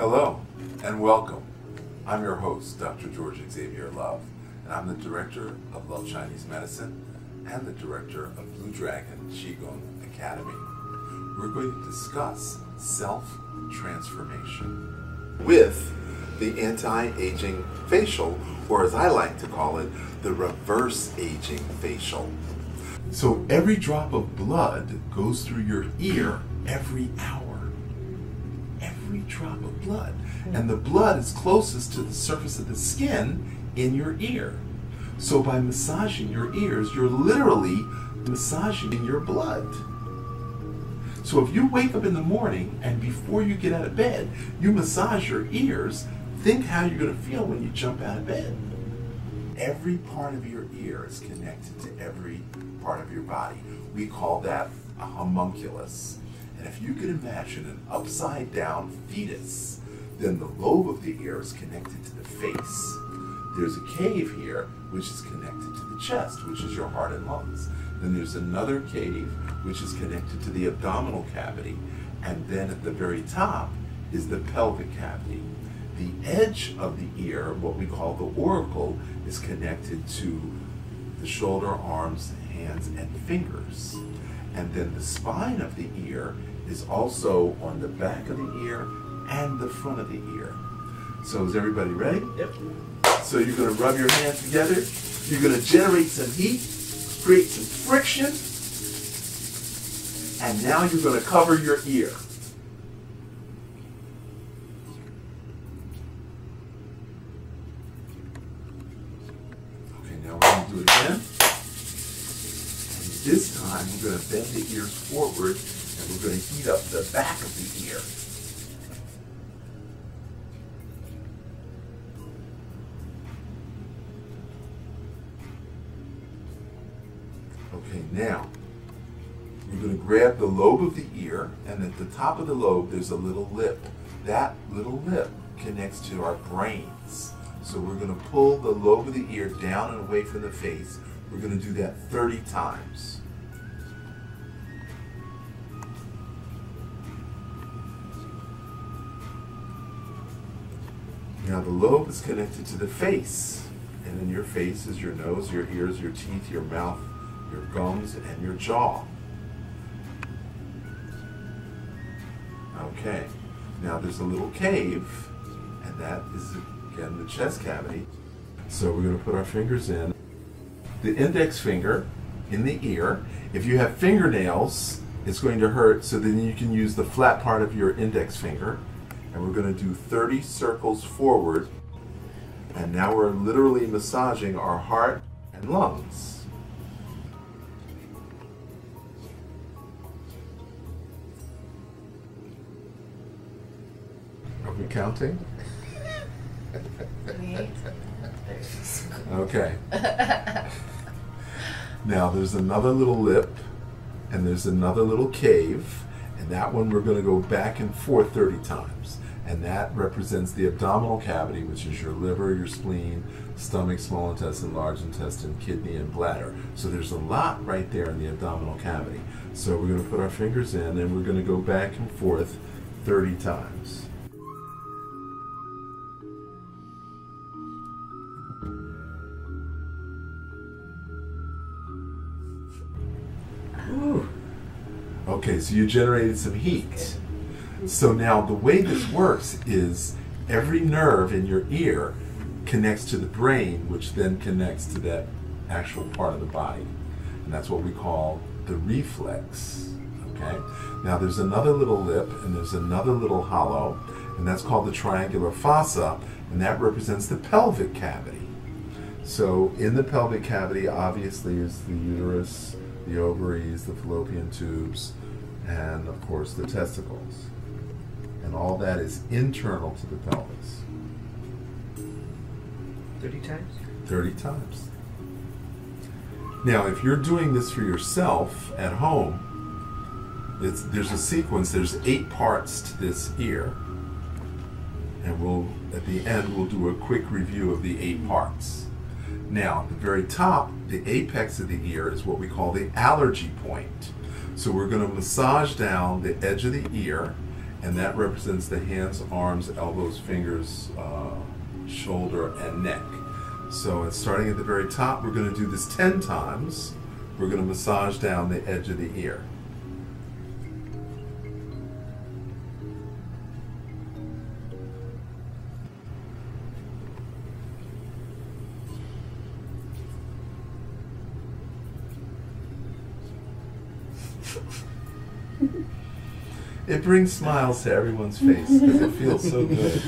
Hello and welcome. I'm your host, Dr. George Xavier Love, and I'm the Director of Love Chinese Medicine and the Director of Blue Dragon Qigong Academy. We're going to discuss self-transformation with the anti-aging facial, or as I like to call it, the reverse aging facial. So every drop of blood goes through your ear every hour. Every drop of blood. And the blood is closest to the surface of the skin in your ear. So by massaging your ears, you're literally massaging your blood. So if you wake up in the morning and before you get out of bed, you massage your ears, think how you're going to feel when you jump out of bed. Every part of your ear is connected to every part of your body. We call that a homunculus. And if you can imagine an upside down fetus, then the lobe of the ear is connected to the face. There's a cave here which is connected to the chest, which is your heart and lungs. Then there's another cave which is connected to the abdominal cavity. And then at the very top is the pelvic cavity. The edge of the ear, what we call the auricle, is connected to the shoulder, arms, hands, and fingers. And then the spine of the ear is also on the back of the ear and the front of the ear. So is everybody ready? Yep. So you're going to rub your hands together. You're going to generate some heat, create some friction, and now you're going to cover your ear. Okay, now we're going to do it again. This time, we're going to bend the ears forward, and we're going to heat up the back of the ear. Okay, now, we're going to grab the lobe of the ear, and at the top of the lobe, there's a little lip. That little lip connects to our brains. So we're going to pull the lobe of the ear down and away from the face. We're going to do that 30 times. Now the lobe is connected to the face, and in your face is your nose, your ears, your teeth, your mouth, your gums, and your jaw. Okay, now there's a little cave, and that is again the chest cavity. So we're going to put our fingers in. The index finger in the ear. If you have fingernails, it's going to hurt, so then you can use the flat part of your index finger. And we're going to do 30 circles forward. And now we're literally massaging our heart and lungs. Are we counting? Okay. Now there's another little lip, and there's another little cave, and that one we're going to go back and forth 30 times. And that represents the abdominal cavity, which is your liver, your spleen, stomach, small intestine, large intestine, kidney, and bladder. So there's a lot right there in the abdominal cavity. So we're going to put our fingers in, and we're going to go back and forth 30 times. Ooh. Okay, so you generated some heat. So now the way this works is every nerve in your ear connects to the brain, which then connects to that actual part of the body. And that's what we call the reflex. Okay? Now there's another little lip, and there's another little hollow, and that's called the triangular fossa, and that represents the pelvic cavity. So in the pelvic cavity, obviously, is the uterus, the ovaries, the fallopian tubes, and of course the testicles. And all that is internal to the pelvis. 30 times? 30 times. Now, if you're doing this for yourself at home, there's a sequence, there's 8 parts to this ear. And at the end, we'll do a quick review of the 8 parts. Now, at the very top, the apex of the ear is what we call the allergy point. So we're going to massage down the edge of the ear, and that represents the hands, arms, elbows, fingers, shoulder, and neck. So it's starting at the very top. We're going to do this 10 times. We're going to massage down the edge of the ear. It brings smiles to everyone's face because it feels so good.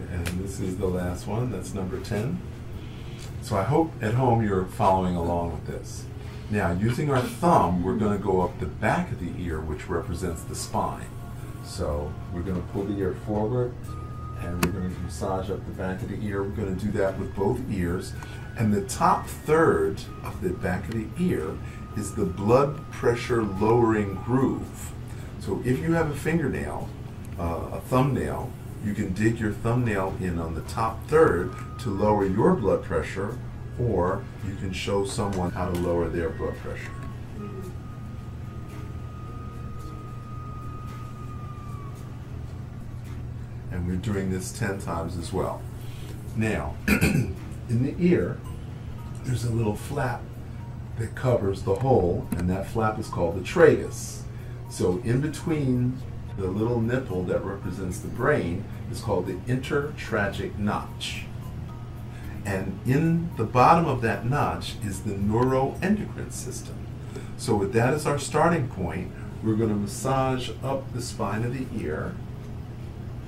And this is the last one, that's number 10. So I hope at home you're following along with this. Now, using our thumb, we're going to go up the back of the ear, which represents the spine. So we're going to pull the ear forward, and we're going to massage up the back of the ear. We're going to do that with both ears. And the top third of the back of the ear is the blood pressure lowering groove. So if you have a fingernail, a thumbnail, you can dig your thumbnail in on the top third to lower your blood pressure, or you can show someone how to lower their blood pressure. And we're doing this 10 times as well. Now, in the ear, there's a little flap that covers the hole, and that flap is called the tragus. So in between the little nipple that represents the brain is called the intertragic notch. And in the bottom of that notch is the neuroendocrine system. So with that as our starting point, we're going to massage up the spine of the ear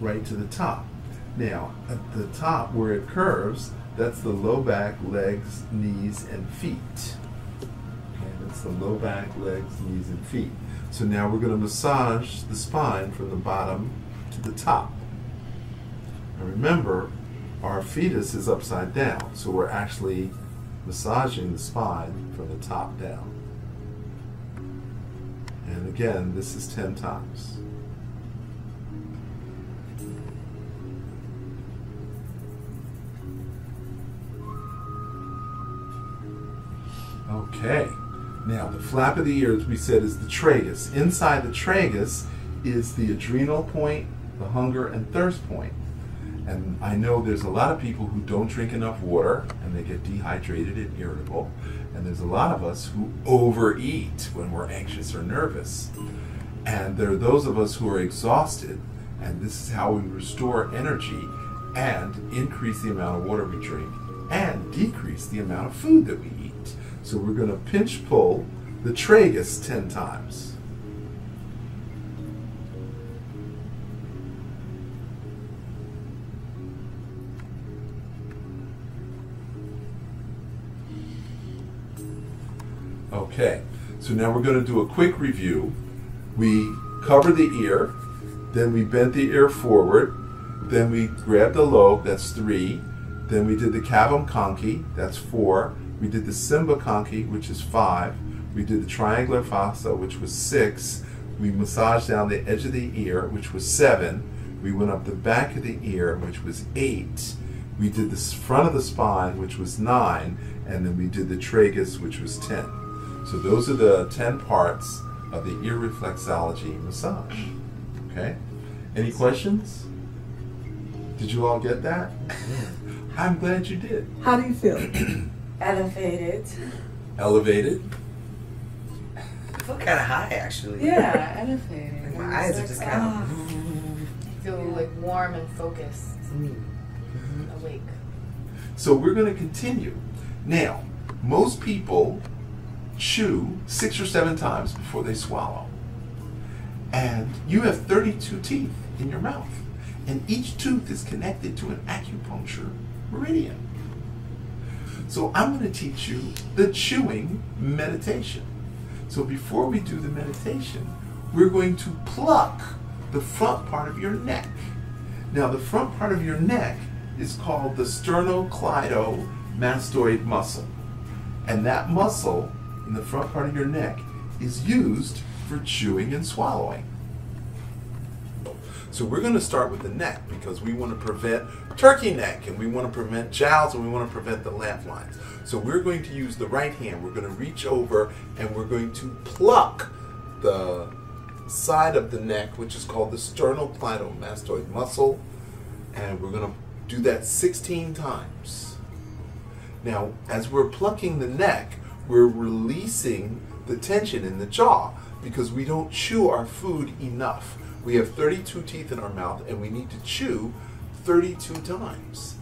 right to the top. Now, at the top where it curves, that's the low back, legs, knees, and feet. Okay, that's the low back, legs, knees, and feet. So now we're going to massage the spine from the bottom to the top. Now remember, our fetus is upside down, so we're actually massaging the spine from the top down. And again, this is 10 times. Okay, now the flap of the ear, as we said, is the tragus. Inside the tragus is the adrenal point, the hunger and thirst point. And I know there's a lot of people who don't drink enough water and they get dehydrated and irritable. And there's a lot of us who overeat when we're anxious or nervous. And there are those of us who are exhausted, and this is how we restore energy and increase the amount of water we drink and decrease the amount of food that we eat. So we're going to pinch pull the tragus 10 times. Okay, so now we're going to do a quick review. We covered the ear, then we bent the ear forward, then we grabbed the lobe, that's 3, then we did the cavum conchi, that's 4, we did the cymba conchi, which is 5, we did the triangular fossa, which was 6, we massaged down the edge of the ear, which was 7, we went up the back of the ear, which was 8, we did the front of the spine, which was 9, and then we did the tragus, which was 10. So those are the 10 parts of the ear reflexology massage. Okay? Any questions? Did you all get that? I'm glad you did. How do you feel? Elevated. Elevated? I feel kind of high, actually. Yeah, elevated. Like my eyes are just kind of... Feel like warm and focused. Awake. So we're going to continue. Now, most people chew 6 or 7 times before they swallow. And you have 32 teeth in your mouth. And each tooth is connected to an acupuncture meridian. So I'm going to teach you the chewing meditation. So before we do the meditation, we're going to pluck the front part of your neck. Now the front part of your neck is called the sternocleidomastoid muscle. And that muscle in the front part of your neck is used for chewing and swallowing. So we're going to start with the neck because we want to prevent turkey neck, and we want to prevent jowls, and we want to prevent the laugh lines. So we're going to use the right hand. We're going to reach over and we're going to pluck the side of the neck, which is called the sternocleidomastoid muscle, and we're going to do that 16 times. Now, as we're plucking the neck, we're releasing the tension in the jaw because we don't chew our food enough. We have 32 teeth in our mouth and we need to chew 32 times.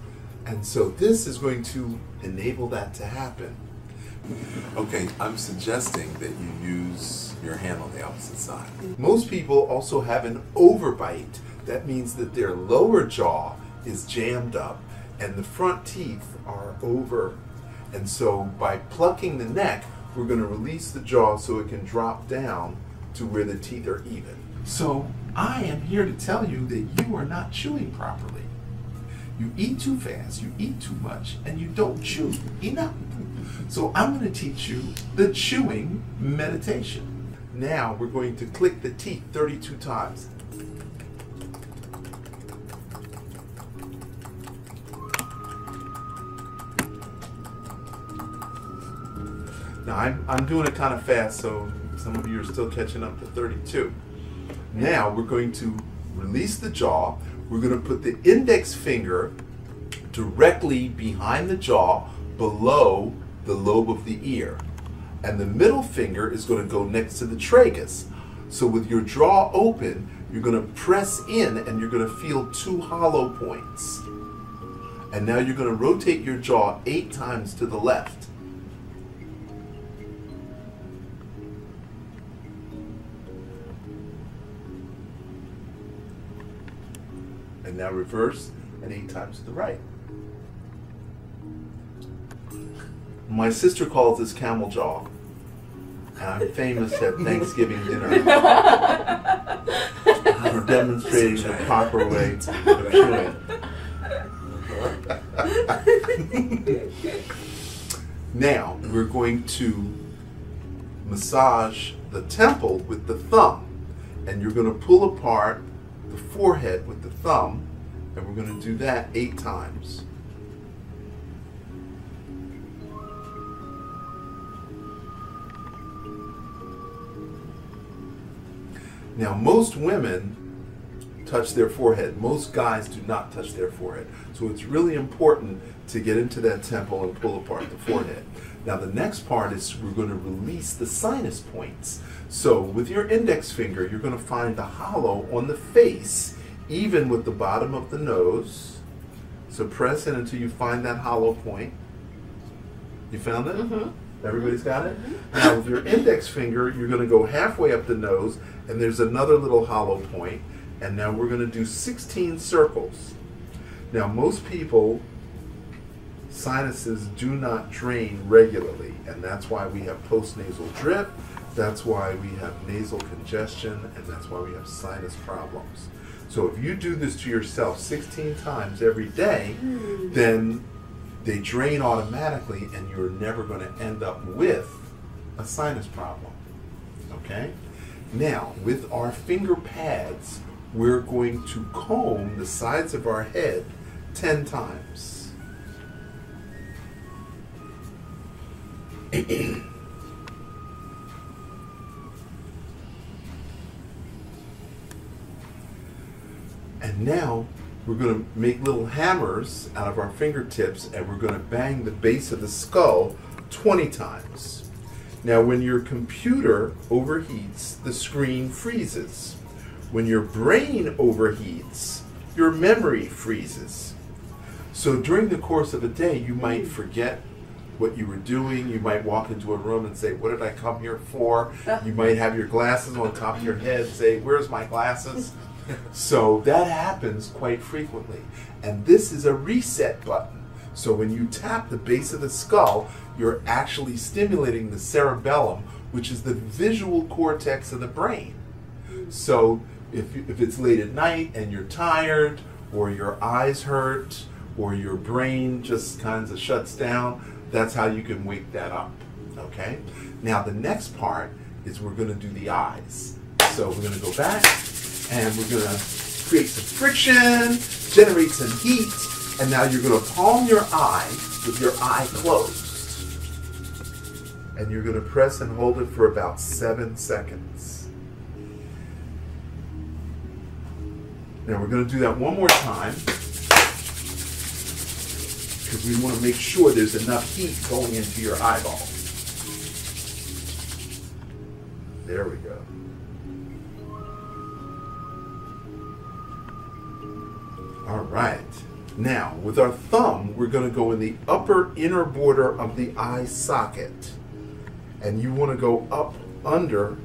And so this is going to enable that to happen. Okay, I'm suggesting that you use your hand on the opposite side. Most people also have an overbite. That means that their lower jaw is jammed up and the front teeth are over. And so by plucking the neck, we're going to release the jaw so it can drop down to where the teeth are even. So I am here to tell you that you are not chewing properly. You eat too fast, you eat too much, and you don't chew enough. So I'm going to teach you the chewing meditation. Now we're going to click the teeth 32 times. Now I'm doing it kind of fast, so some of you are still catching up to 32. Now we're going to release the jaw. We're going to put the index finger directly behind the jaw below the lobe of the ear. And the middle finger is going to go next to the tragus. So with your jaw open, you're going to press in and you're going to feel 2 hollow points. And now you're going to rotate your jaw 8 times to the left. And now reverse and 8 times to the right. My sister calls this camel jaw. And I'm famous at Thanksgiving dinner for demonstrating the proper way of chewing. Now we're going to massage the temple with the thumb. And you're going to pull apart the forehead with the thumb, and we're going to do that 8 times. Now, most women touch their forehead. Most guys do not touch their forehead. So it's really important to get into that temple and pull apart the forehead. Now, the next part is we're going to release the sinus points. So with your index finger, you're going to find the hollow on the face, even with the bottom of the nose. So press in until you find that hollow point. You found it? Mm-hmm. Everybody's got it? Mm-hmm. Now with your index finger, you're going to go halfway up the nose, and there's another little hollow point. And now we're going to do 16 circles. Now most people, sinuses do not drain regularly, and that's why we have postnasal drip. That's why we have nasal congestion, and that's why we have sinus problems. So if you do this to yourself 16 times every day, then they drain automatically, and you're never going to end up with a sinus problem. Okay? Now, with our finger pads, we're going to comb the sides of our head 10 times. And now we're going to make little hammers out of our fingertips, and we're going to bang the base of the skull 20 times. Now when your computer overheats, the screen freezes. When your brain overheats, your memory freezes. So during the course of a day, you might forget what you were doing. You might walk into a room and say, what did I come here for? You might have your glasses on top of your head and say, where's my glasses? So that happens quite frequently. And this is a reset button. So when you tap the base of the skull, you're actually stimulating the cerebellum, which is the visual cortex of the brain. So if it's late at night and you're tired, or your eyes hurt, or your brain just kind of shuts down, that's how you can wake that up. Okay? Now the next part is we're going to do the eyes. So we're going to go back, and we're going to create some friction, generate some heat, and now you're going to palm your eye with your eye closed. And you're going to press and hold it for about 7 seconds. Now we're going to do that one more time because we want to make sure there's enough heat going into your eyeball. There we go. All right. Now, with our thumb, we're going to go in the upper inner border of the eye socket. And you want to go up under,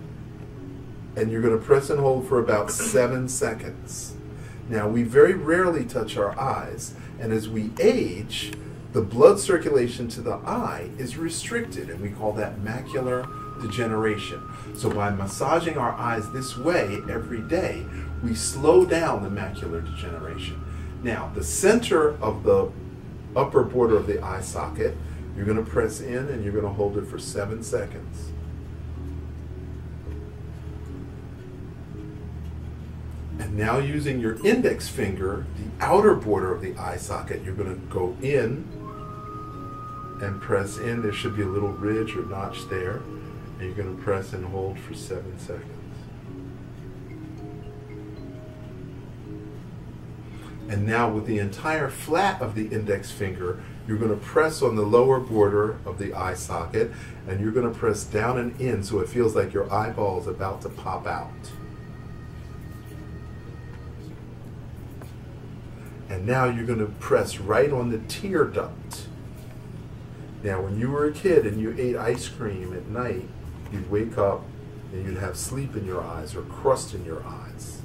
and you're going to press and hold for about 7 seconds. Now, we very rarely touch our eyes, and as we age, the blood circulation to the eye is restricted, and we call that macular degeneration. So by massaging our eyes this way every day, we slow down the macular degeneration. Now, the center of the upper border of the eye socket, you're going to press in and you're going to hold it for 7 seconds. And now using your index finger, the outer border of the eye socket, you're going to go in and press in. There should be a little ridge or notch there. And you're going to press and hold for 7 seconds. And now with the entire flat of the index finger, you're going to press on the lower border of the eye socket, and you're going to press down and in so it feels like your eyeball is about to pop out. And now you're going to press right on the tear duct. Now when you were a kid and you ate ice cream at night, you'd wake up and you'd have sleep in your eyes or crust in your eyes.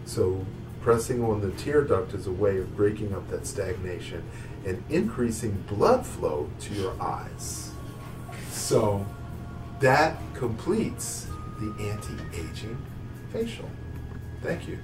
So pressing on the tear duct is a way of breaking up that stagnation and increasing blood flow to your eyes. So that completes the anti-aging facial. Thank you.